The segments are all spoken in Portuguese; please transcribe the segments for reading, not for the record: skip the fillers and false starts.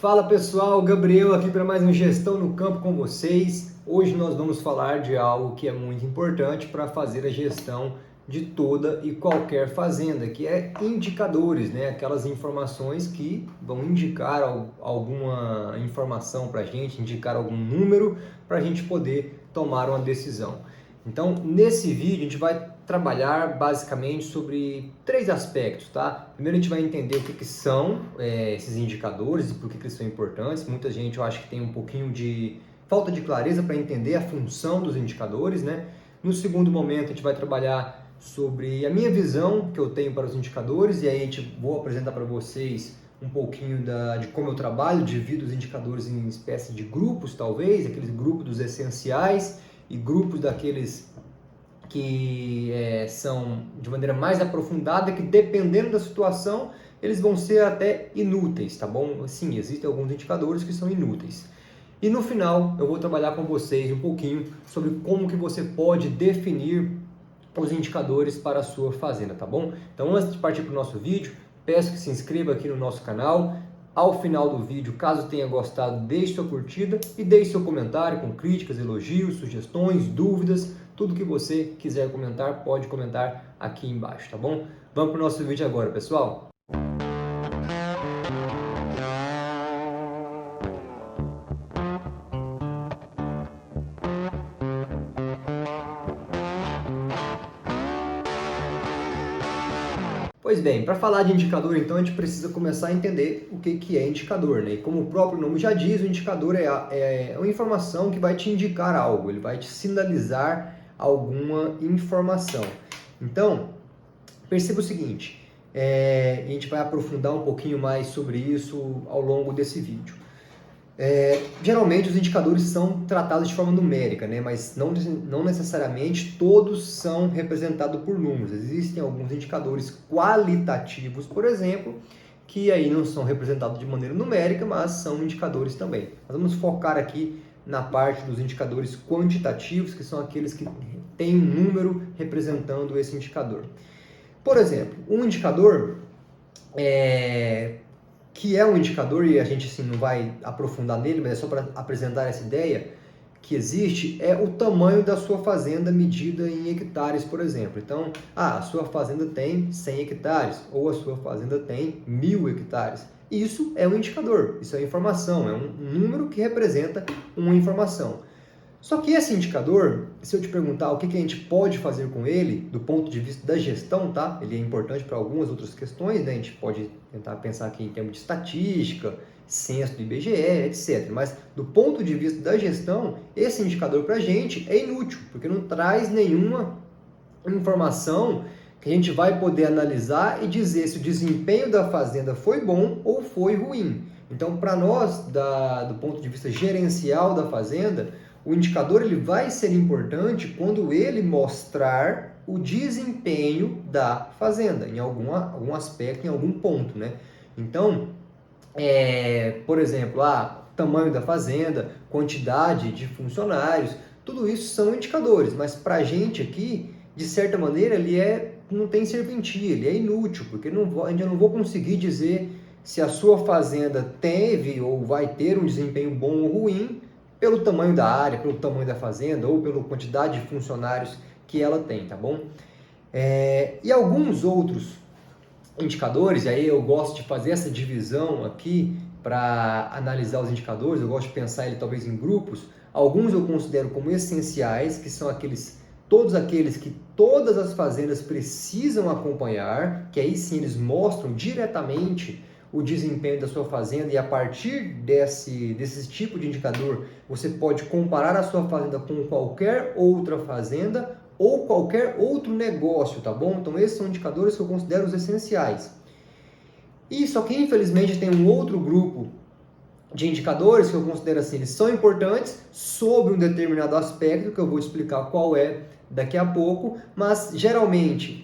Fala pessoal, Gabriel aqui para mais um Gestão no Campo com vocês. Hoje nós vamos falar de algo que é muito importante para fazer a gestão de toda e qualquer fazenda, que é indicadores, né? Aquelas informações que vão indicar alguma informação para a gente, indicar algum número para a gente poder tomar uma decisão. Então, nesse vídeo a gente vai trabalhar basicamente sobre três aspectos, tá? Primeiro a gente vai entender o que são esses indicadores e por que eles são importantes. Muita gente eu acho que tem um pouquinho de falta de clareza para entender a função dos indicadores, né? No segundo momento a gente vai trabalhar sobre a minha visão que eu tenho para os indicadores e aí vou apresentar para vocês um pouquinho de como eu trabalho, divido os indicadores em espécie de grupos talvez, aqueles grupos dos essenciais e grupos daqueles que são de maneira mais aprofundada, que dependendo da situação, eles vão ser até inúteis, tá bom? Sim, existem alguns indicadores que são inúteis. E no final, eu vou trabalhar com vocês um pouquinho sobre como que você pode definir os indicadores para a sua fazenda, tá bom? Então, antes de partir para o nosso vídeo, peço que se inscreva aqui no nosso canal. Ao final do vídeo, caso tenha gostado, deixe sua curtida e deixe seu comentário com críticas, elogios, sugestões, dúvidas, tudo que você quiser comentar, pode comentar aqui embaixo, tá bom? Vamos para o nosso vídeo agora, pessoal! Pois bem, para falar de indicador, então, a gente precisa começar a entender o que é indicador, né? E como o próprio nome já diz, o indicador é uma informação que vai te indicar algo, ele vai te sinalizar alguma informação. Então, perceba o seguinte, a gente vai aprofundar um pouquinho mais sobre isso ao longo desse vídeo. Geralmente os indicadores são tratados de forma numérica, né? Mas não necessariamente todos são representados por números. Existem alguns indicadores qualitativos, por exemplo, que aí não são representados de maneira numérica, mas são indicadores também. Nós vamos focar aqui na parte dos indicadores quantitativos, que são aqueles que têm um número representando esse indicador. Por exemplo, um indicador que é um indicador, e a gente assim, não vai aprofundar nele, mas é só para apresentar essa ideia que existe, é o tamanho da sua fazenda medida em hectares, por exemplo. Então, a sua fazenda tem 100 hectares, ou a sua fazenda tem 1000 hectares. Isso é um indicador, isso é informação, é um número que representa uma informação. Só que esse indicador, se eu te perguntar o que a gente pode fazer com ele, do ponto de vista da gestão, tá? Ele é importante para algumas outras questões, né? A gente pode tentar pensar aqui em termos de estatística, censo do IBGE, etc. Mas do ponto de vista da gestão, esse indicador para a gente é inútil, porque não traz nenhuma informação que a gente vai poder analisar e dizer se o desempenho da fazenda foi bom ou foi ruim. Então, para nós, do ponto de vista gerencial da fazenda, o indicador ele vai ser importante quando ele mostrar o desempenho da fazenda, em algum aspecto, em algum ponto, né? Então, por exemplo, tamanho da fazenda, quantidade de funcionários, tudo isso são indicadores, mas para a gente aqui, de certa maneira, não tem serventia, ele é inútil, porque a gente não vou conseguir dizer se a sua fazenda teve ou vai ter um desempenho bom ou ruim, pelo tamanho da área, pelo tamanho da fazenda ou pela quantidade de funcionários que ela tem, tá bom? E alguns outros indicadores, aí eu gosto de fazer essa divisão aqui para analisar os indicadores, eu gosto de pensar ele talvez em grupos. Alguns eu considero como essenciais, que são todos aqueles que todas as fazendas precisam acompanhar, que aí sim eles mostram diretamente o desempenho da sua fazenda e a partir desse tipo de indicador você pode comparar a sua fazenda com qualquer outra fazenda ou qualquer outro negócio, tá bom? Então esses são indicadores que eu considero os essenciais. E só que infelizmente tem um outro grupo de indicadores que eu considero assim, eles são importantes sobre um determinado aspecto que eu vou explicar qual é daqui a pouco, mas geralmente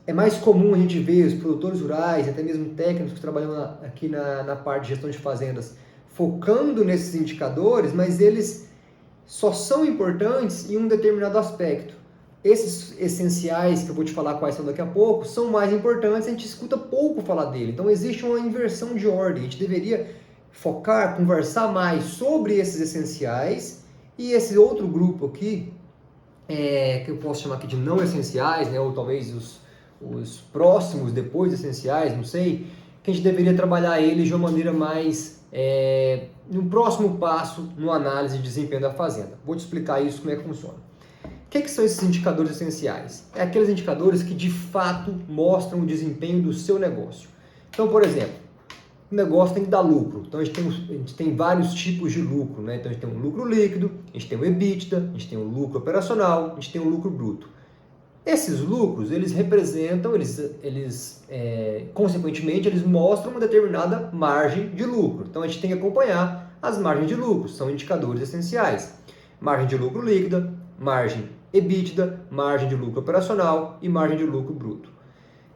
é mais comum a gente ver os produtores rurais, até mesmo técnicos que trabalham aqui na parte de gestão de fazendas, focando nesses indicadores, mas eles só são importantes em um determinado aspecto. Esses essenciais, que eu vou te falar quais são daqui a pouco, são mais importantes, a gente escuta pouco falar dele. Então existe uma inversão de ordem, a gente deveria focar, conversar mais sobre esses essenciais e esse outro grupo aqui, que eu posso chamar aqui de não essenciais, né, ou talvez os próximos depois essenciais, não sei, que a gente deveria trabalhar eles de uma maneira mais, no próximo passo, no análise de desempenho da fazenda. Vou te explicar isso, como é que funciona. O que são esses indicadores essenciais? É aqueles indicadores que de fato mostram o desempenho do seu negócio. Então, por exemplo, o negócio tem que dar lucro. Então a gente tem vários tipos de lucro, né? Então a gente tem um lucro líquido, a gente tem o EBITDA, a gente tem o lucro operacional, a gente tem o lucro bruto. Esses lucros, eles representam, consequentemente, eles mostram uma determinada margem de lucro. Então a gente tem que acompanhar as margens de lucro, são indicadores essenciais. Margem de lucro líquida, margem EBITDA, margem de lucro operacional e margem de lucro bruto.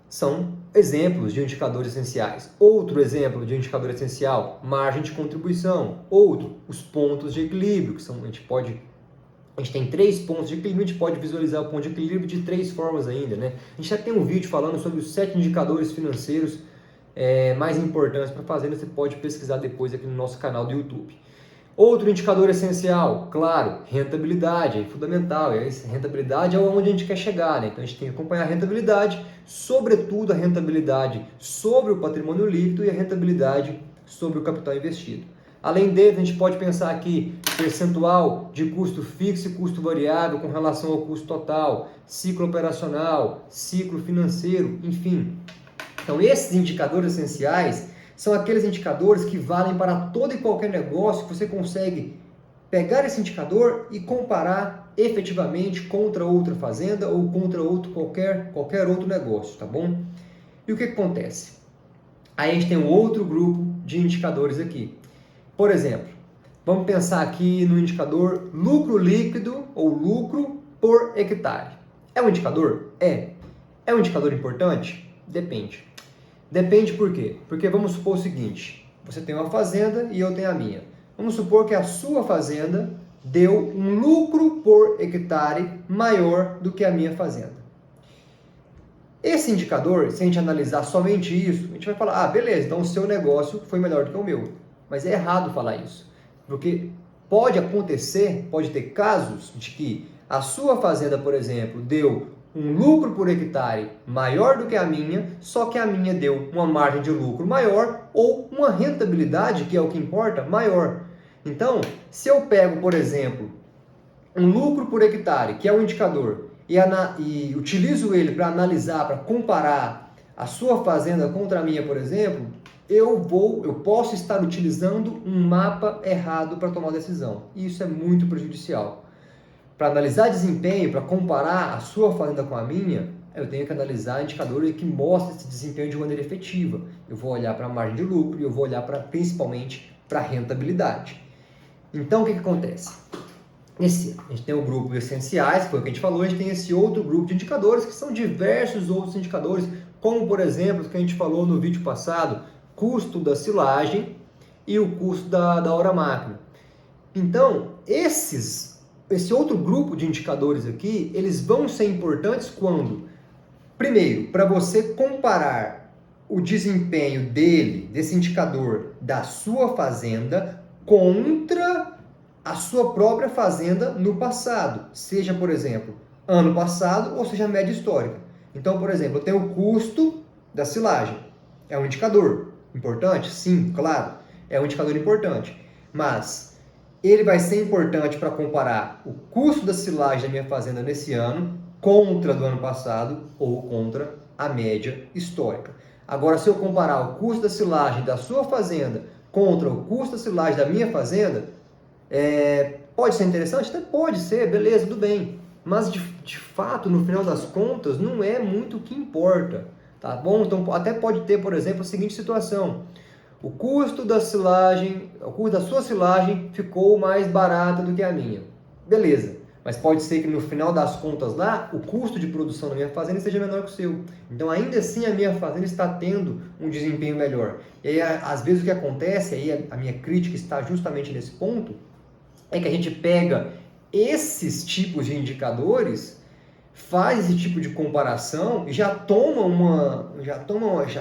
São exemplos de indicadores essenciais. Outro exemplo de indicador essencial, margem de contribuição. Outro, os pontos de equilíbrio, que são, a gente tem 3 pontos de equilíbrio, a gente pode visualizar o ponto de equilíbrio de 3 formas ainda, né? A gente já tem um vídeo falando sobre os 7 indicadores financeiros mais importantes para fazer, você pode pesquisar depois aqui no nosso canal do YouTube. Outro indicador essencial, claro, rentabilidade, é fundamental. Rentabilidade é onde a gente quer chegar, né? Então a gente tem que acompanhar a rentabilidade, sobretudo a rentabilidade sobre o patrimônio líquido e a rentabilidade sobre o capital investido. Além dele, a gente pode pensar aqui percentual de custo fixo e custo variável com relação ao custo total, ciclo operacional, ciclo financeiro, enfim. Então esses indicadores essenciais são aqueles indicadores que valem para todo e qualquer negócio, que você consegue pegar esse indicador e comparar efetivamente contra outra fazenda ou contra qualquer outro negócio, tá bom? E o que acontece? Aí a gente tem um outro grupo de indicadores aqui. Por exemplo, vamos pensar aqui no indicador lucro líquido ou lucro por hectare. É um indicador? É. É um indicador importante? Depende. Depende por quê? Porque vamos supor o seguinte, você tem uma fazenda e eu tenho a minha. Vamos supor que a sua fazenda deu um lucro por hectare maior do que a minha fazenda. Esse indicador, se a gente analisar somente isso, a gente vai falar, beleza, então o seu negócio foi melhor do que o meu. Mas é errado falar isso, porque pode acontecer, pode ter casos de que a sua fazenda, por exemplo, deu um lucro por hectare maior do que a minha, só que a minha deu uma margem de lucro maior ou uma rentabilidade, que é o que importa, maior. Então, se eu pego, por exemplo, um lucro por hectare, que é um indicador, e utilizo ele para analisar, para comparar a sua fazenda contra a minha, por exemplo, eu posso estar utilizando um mapa errado para tomar decisão. E isso é muito prejudicial. Para analisar desempenho, para comparar a sua fazenda com a minha, eu tenho que analisar indicadores que mostrem esse desempenho de maneira efetiva. Eu vou olhar para a margem de lucro e eu vou olhar principalmente para a rentabilidade. Então, o que acontece? A gente tem o grupo essenciais, que foi o que a gente falou, a gente tem esse outro grupo de indicadores, que são diversos outros indicadores, como, por exemplo, o que a gente falou no vídeo passado, custo da silagem e o custo da hora máquina. Então, esse outro grupo de indicadores aqui, eles vão ser importantes quando, primeiro, para você comparar o desempenho desse indicador da sua fazenda contra a sua própria fazenda no passado, seja, por exemplo, ano passado ou seja, média histórica. Então, por exemplo, eu tenho o custo da silagem. É um indicador importante? Sim, claro, é um indicador importante, mas ele vai ser importante para comparar o custo da silagem da minha fazenda nesse ano contra do ano passado ou contra a média histórica. Agora, se eu comparar o custo da silagem da sua fazenda contra o custo da silagem da minha fazenda, pode ser interessante? Até pode ser, beleza, tudo bem. Mas, de fato, no final das contas, não é muito o que importa, tá bom? Então, até pode ter, por exemplo, a seguinte situação. O custo da sua silagem ficou mais barata do que a minha. Beleza, mas pode ser que no final das contas lá, o custo de produção da minha fazenda seja menor que o seu. Então, ainda assim, a minha fazenda está tendo um desempenho melhor. E aí, às vezes, o que acontece, aí a minha crítica está justamente nesse ponto, é que a gente pega esses tipos de indicadores, faz esse tipo de comparação e já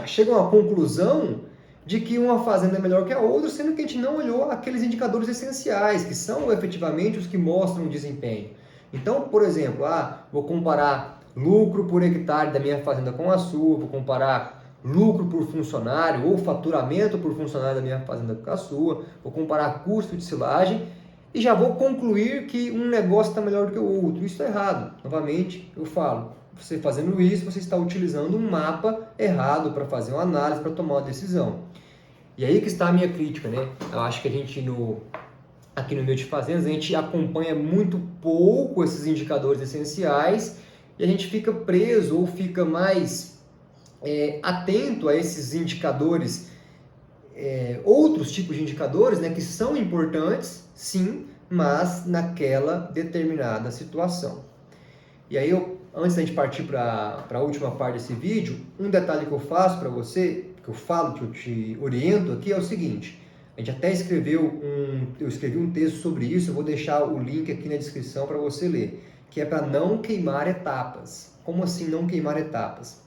chega a uma conclusão de que uma fazenda é melhor que a outra, sendo que a gente não olhou aqueles indicadores essenciais, que são efetivamente os que mostram o desempenho. Então, por exemplo, vou comparar lucro por hectare da minha fazenda com a sua, vou comparar lucro por funcionário ou faturamento por funcionário da minha fazenda com a sua, vou comparar custo de silagem e já vou concluir que um negócio está melhor do que o outro. Isso está errado. Novamente, eu falo, você fazendo isso, você está utilizando um mapa errado para fazer uma análise, para tomar uma decisão. E aí que está a minha crítica, né? Eu acho que a gente aqui no meio de fazendas, a gente acompanha muito pouco esses indicadores essenciais e a gente fica preso ou fica mais atento a esses indicadores, outros tipos de indicadores, né, que são importantes, sim, mas naquela determinada situação. E aí, antes da gente partir para a última parte desse vídeo, um detalhe que eu faço para você, que eu te oriento aqui, é o seguinte: a gente até eu escrevi um texto sobre isso, eu vou deixar o link aqui na descrição para você ler, que é para não queimar etapas. Como assim não queimar etapas?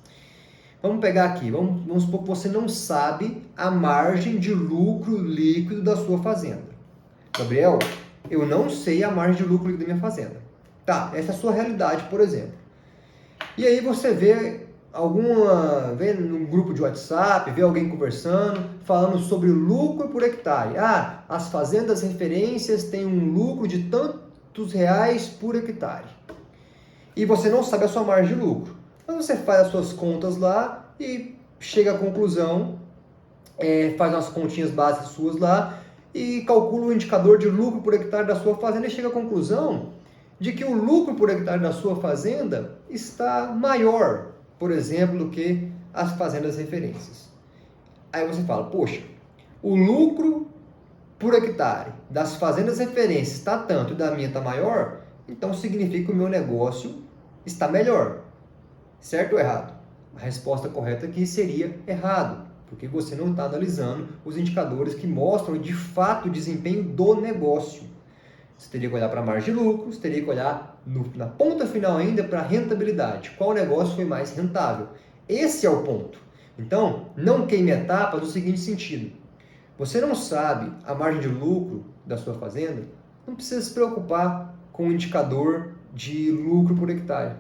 Vamos pegar aqui, vamos supor que você não sabe a margem de lucro líquido da sua fazenda. Gabriel, eu não sei a margem de lucro líquido da minha fazenda. Tá, essa é a sua realidade, por exemplo. E aí você vê num grupo de WhatsApp, vê alguém conversando, falando sobre lucro por hectare. As fazendas referências têm um lucro de tantos reais por hectare. E você não sabe a sua margem de lucro. Então você faz as suas contas lá e chega à conclusão, faz umas continhas básicas suas lá e calcula o indicador de lucro por hectare da sua fazenda e chega à conclusão de que o lucro por hectare da sua fazenda está maior, por exemplo, do que as fazendas referências. Aí você fala, poxa, o lucro por hectare das fazendas referências está tanto e da minha está maior, então significa que o meu negócio está melhor. Certo ou errado? A resposta correta aqui seria errado, porque você não está analisando os indicadores que mostram de fato o desempenho do negócio. Você teria que olhar para a margem de lucro, você teria que olhar na ponta final ainda para a rentabilidade. Qual negócio foi mais rentável? Esse é o ponto. Então, não queime etapa no seguinte sentido. Você não sabe a margem de lucro da sua fazenda, não precisa se preocupar com o indicador de lucro por hectare.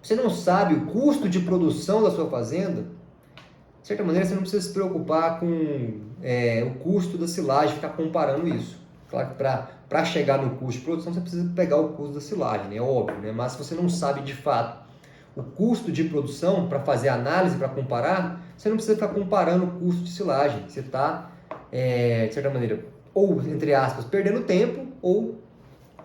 Você não sabe o custo de produção da sua fazenda, de certa maneira você não precisa se preocupar com o custo da silagem, ficar comparando isso. Claro que para chegar no custo de produção você precisa pegar o custo da silagem, né? Óbvio, né? Mas se você não sabe de fato o custo de produção para fazer análise, para comparar, você não precisa ficar comparando o custo de silagem. Você está, de certa maneira, ou entre aspas, perdendo tempo ou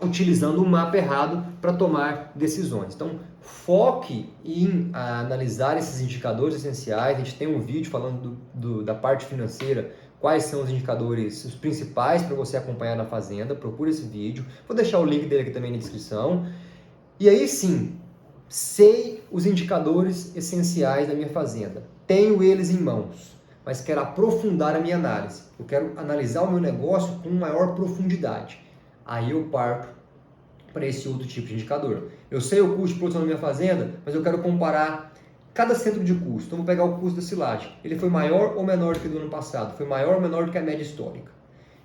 utilizando um mapa errado para tomar decisões. Então, foque em analisar esses indicadores essenciais. A gente tem um vídeo falando da parte financeira, quais são os indicadores, os principais para você acompanhar na fazenda. Procure esse vídeo. Vou deixar o link dele aqui também na descrição. E aí sim, sei os indicadores essenciais da minha fazenda. Tenho eles em mãos, mas quero aprofundar a minha análise. Eu quero analisar o meu negócio com maior profundidade. Aí eu parto para esse outro tipo de indicador. Eu sei o custo de produção da minha fazenda, mas eu quero comparar cada centro de custo. Então, vou pegar o custo da silagem. Ele foi maior ou menor do que do ano passado? Foi maior ou menor do que a média histórica?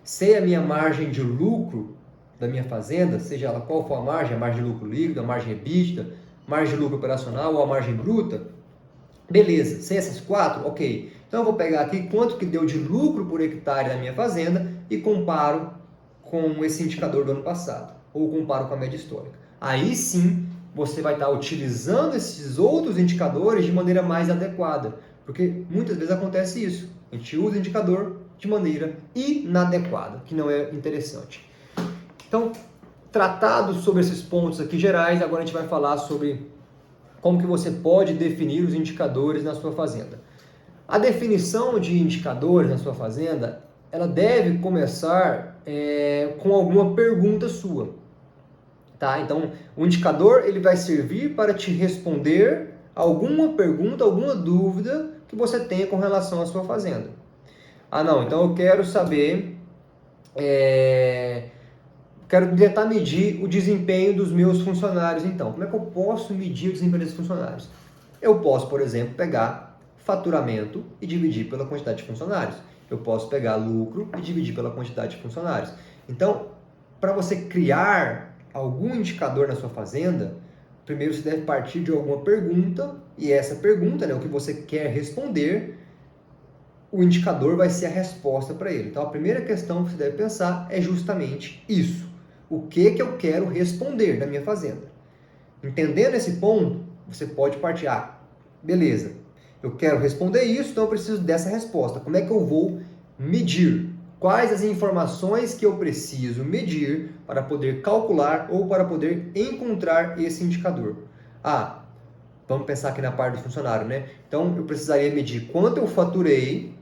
Sei a minha margem de lucro da minha fazenda, seja ela qual for a margem de lucro líquido, a margem EBITDA, margem de lucro operacional ou a margem bruta? Beleza, sei essas quatro? Ok. Então, eu vou pegar aqui quanto que deu de lucro por hectare na minha fazenda e comparo com esse indicador do ano passado, ou comparo com a média histórica. Aí sim, você vai estar utilizando esses outros indicadores de maneira mais adequada, porque muitas vezes acontece isso. A gente usa o indicador de maneira inadequada, que não é interessante. Então, tratado sobre esses pontos aqui gerais, agora a gente vai falar sobre como que você pode definir os indicadores na sua fazenda. A definição de indicadores na sua fazenda, ela deve começar com alguma pergunta sua, tá? Então, o indicador ele vai servir para te responder alguma pergunta, alguma dúvida que você tenha com relação à sua fazenda. Não, então eu quero saber, quero tentar medir o desempenho dos meus funcionários. Então, como é que eu posso medir o desempenho desses funcionários? Eu posso, por exemplo, pegar faturamento e dividir pela quantidade de funcionários. Eu posso pegar lucro e dividir pela quantidade de funcionários. Então, para você criar algum indicador na sua fazenda, primeiro você deve partir de alguma pergunta, e essa pergunta, né, o que você quer responder, o indicador vai ser a resposta para ele. Então, a primeira questão que você deve pensar é justamente isso. O que eu quero responder na minha fazenda? Entendendo esse ponto, você pode partir, beleza, eu quero responder isso, então eu preciso dessa resposta. Como é que eu vou medir? Quais as informações que eu preciso medir para poder calcular ou para poder encontrar esse indicador? Vamos pensar aqui na parte do funcionário, né? Então, eu precisaria medir quanto eu faturei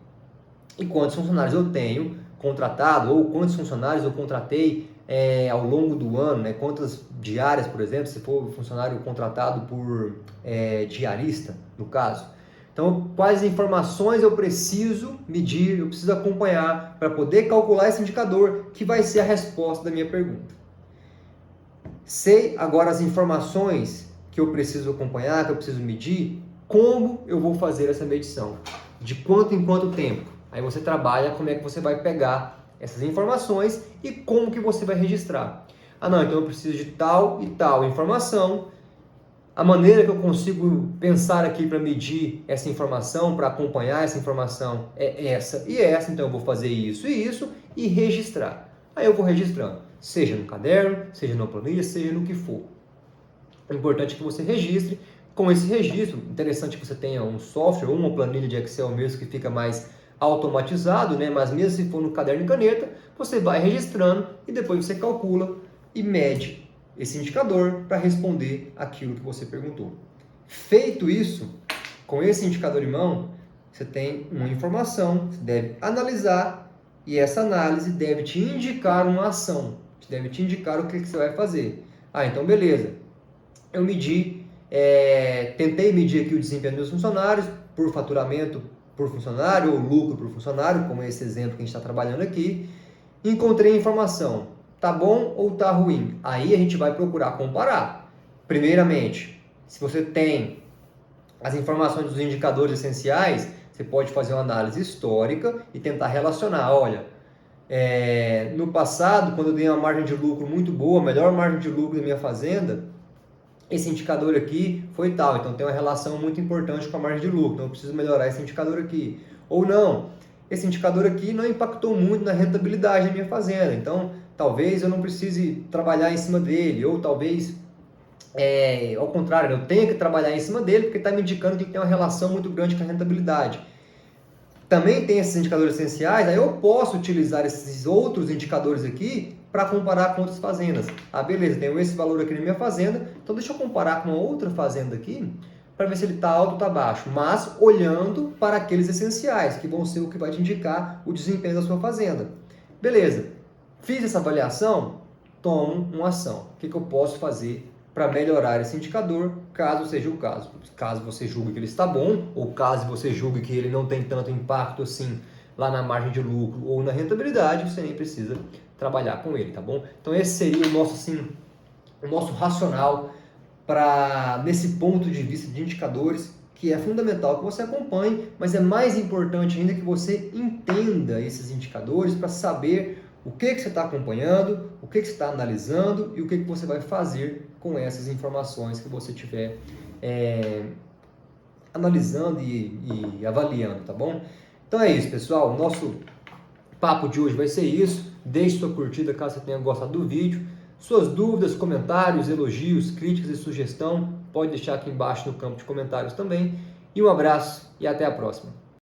e quantos funcionários eu tenho contratado, ou quantos funcionários eu contratei ao longo do ano, né? Quantas diárias, por exemplo, se for funcionário contratado por diarista, no caso. Então, quais informações eu preciso medir, eu preciso acompanhar para poder calcular esse indicador, que vai ser a resposta da minha pergunta. Sei agora as informações que eu preciso acompanhar, que eu preciso medir, como eu vou fazer essa medição? De quanto em quanto tempo? Aí você trabalha como é que você vai pegar essas informações e como que você vai registrar. Então eu preciso de tal e tal informação. A maneira que eu consigo pensar aqui para medir essa informação, para acompanhar essa informação é essa e essa, então eu vou fazer isso e isso e registrar. Aí eu vou registrando, seja no caderno, seja na planilha, seja no que for. O importante é que você registre. Com esse registro, interessante que você tenha um software ou uma planilha de Excel mesmo que fica mais automatizado, né? Mas mesmo se for no caderno e caneta, você vai registrando e depois você calcula e mede esse indicador para responder aquilo que você perguntou. Feito isso, com esse indicador em mão, você tem uma informação, você deve analisar e essa análise deve te indicar uma ação, deve te indicar o que você vai fazer. Então beleza, eu tentei medir aqui o desempenho dos funcionários por faturamento por funcionário ou lucro por funcionário, como esse exemplo que a gente está trabalhando aqui. Encontrei a informação, tá bom ou tá ruim? Aí a gente vai procurar comparar. Primeiramente, se você tem as informações dos indicadores essenciais, você pode fazer uma análise histórica e tentar relacionar. Olha, no passado, quando eu dei uma margem de lucro muito boa, a melhor margem de lucro da minha fazenda, esse indicador aqui foi tal, então tem uma relação muito importante com a margem de lucro, então eu preciso melhorar esse indicador aqui. Ou não, esse indicador aqui não impactou muito na rentabilidade da minha fazenda, então talvez eu não precise trabalhar em cima dele, ou talvez, ao contrário, eu tenha que trabalhar em cima dele, porque está me indicando que tem uma relação muito grande com a rentabilidade. Também tem esses indicadores essenciais, aí eu posso utilizar esses outros indicadores aqui para comparar com outras fazendas. Beleza, tenho esse valor aqui na minha fazenda, então deixa eu comparar com uma outra fazenda aqui, para ver se ele está alto ou está baixo, mas olhando para aqueles essenciais, que vão ser o que vai te indicar o desempenho da sua fazenda. Beleza, fiz essa avaliação, tomo uma ação. O que eu posso fazer para melhorar esse indicador, caso seja o caso? Caso você julgue que ele está bom, ou caso você julgue que ele não tem tanto impacto assim lá na margem de lucro ou na rentabilidade, você nem precisa trabalhar com ele, tá bom? Então esse seria o nosso racional nesse ponto de vista de indicadores, que é fundamental que você acompanhe, mas é mais importante ainda que você entenda esses indicadores para saber o que você está acompanhando, o que você está analisando e o que você vai fazer com essas informações que você tiver analisando e avaliando, tá bom? Então é isso, pessoal. O nosso papo de hoje vai ser isso. Deixe sua curtida caso você tenha gostado do vídeo. Suas dúvidas, comentários, elogios, críticas e sugestão, pode deixar aqui embaixo no campo de comentários também. E um abraço e até a próxima.